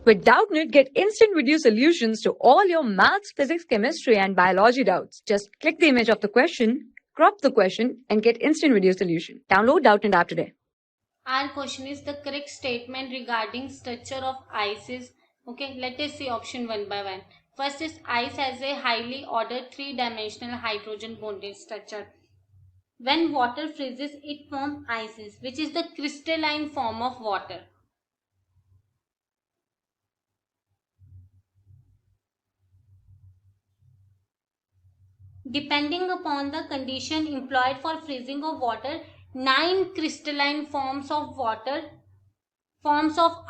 With Doubtnut, get instant video solutions to all your maths, physics, chemistry, and biology doubts. Just click the image of the question, crop the question, and get instant video solution. Download Doubtnut app today. Our question is the correct statement regarding structure of ice is, okay, let us see option one by one. First is ice has a highly ordered three-dimensional hydrogen bonded structure. When water freezes, it forms ices, which is the crystalline form of water. Depending upon the condition employed for freezing of water, 9 crystalline forms of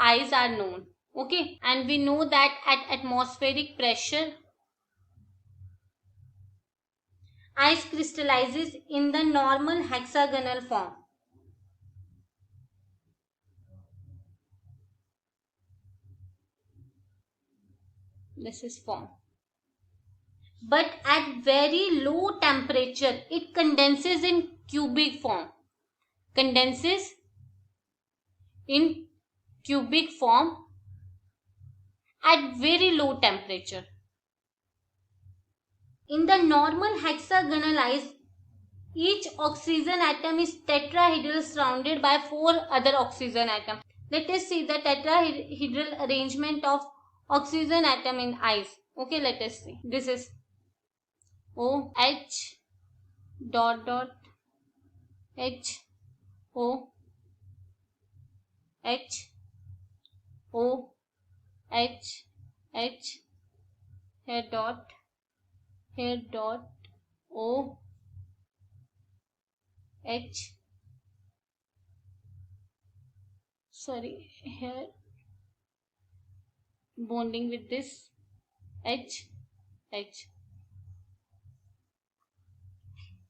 ice are known. Okay, and we know that at atmospheric pressure, ice crystallizes in the normal hexagonal form. This is form. But at very low temperature, it condenses in cubic form. Condenses in cubic form at very low temperature. In the normal hexagonal ice, each oxygen atom is tetrahedral surrounded by 4 other oxygen atoms. Let us see the tetrahedral arrangement of oxygen atom in ice. Okay, let us see. This is OH dot dot HO HO H here dot O H, sorry, here bonding with this H.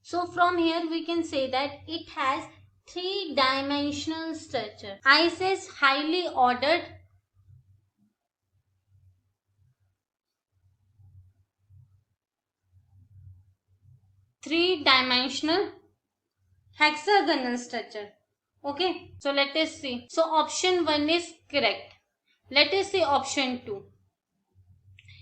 So from here we can say that it has three-dimensional structure. Ice is highly ordered three-dimensional hexagonal structure. Okay, so let us see. So option 1 is correct. Let us see option 2,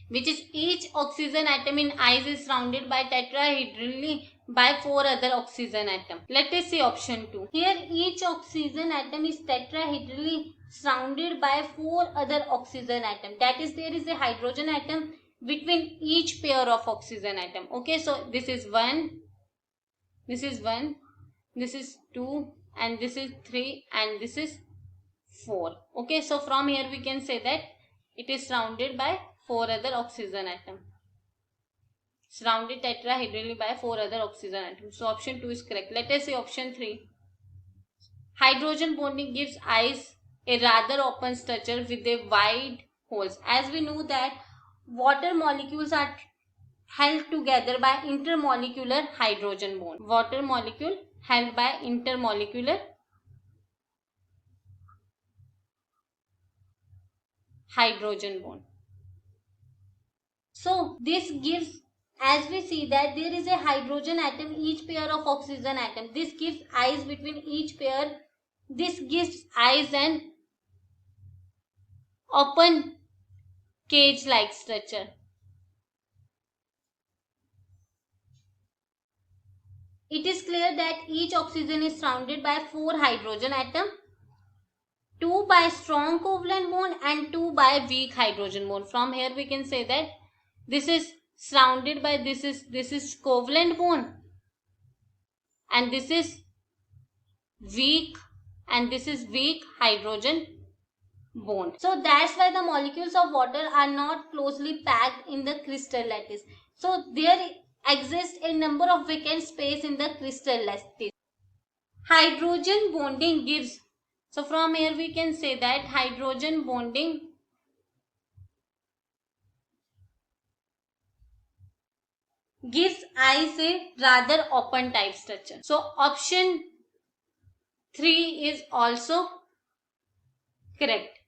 which is each oxygen atom in ice is surrounded by tetrahedrally by 4 other oxygen atoms. Let us see option 2. Here each oxygen atom is tetrahedrally surrounded by 4 other oxygen atoms. That is, there is a hydrogen atom between each pair of oxygen atom. Okay, so this is 1, this is 1, this is 2, and this is 3, and this is 4. Okay, so from here we can say that it is surrounded by 4 other oxygen atoms. Surrounded tetrahedrally by 4 other oxygen atoms. So option 2 is correct. Let us see option 3. Hydrogen bonding gives ice a rather open structure with a wide holes. As we know that water molecules are held together by intermolecular hydrogen bond. Water molecule held by intermolecular hydrogen bond. So this gives, as we see that there is a hydrogen atom each pair of oxygen atom. This gives ice between each pair. This gives ice an open cage like structure. It is clear that each oxygen is surrounded by 4 hydrogen atoms, 2 by strong covalent bond and 2 by weak hydrogen bond. From here we can say that this is surrounded by this is covalent bond, and this is weak, and this is weak hydrogen bond. So that's why the molecules of water are not closely packed in the crystal lattice. So there exists a number of vacant space in the crystal lattice. Hydrogen bonding gives, so from here we can say that hydrogen bonding gives ice a rather open type structure. So option 3 is also correct.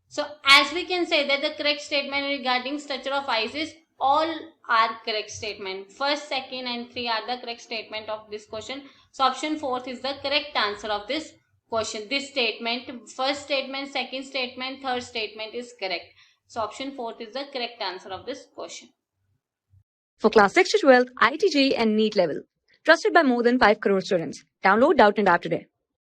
So as we can say that the correct statement regarding structure of ice is all are correct statement. First, second and 3 are the correct statement of this question. So option 4 is the correct answer of this question. This statement, first statement, second statement, third statement is correct. So option 4 is the correct answer of this question. For class 6 to 12, IIT JEE and NEET level. Trusted by more than 5 crore students. Download Doubtnut App today.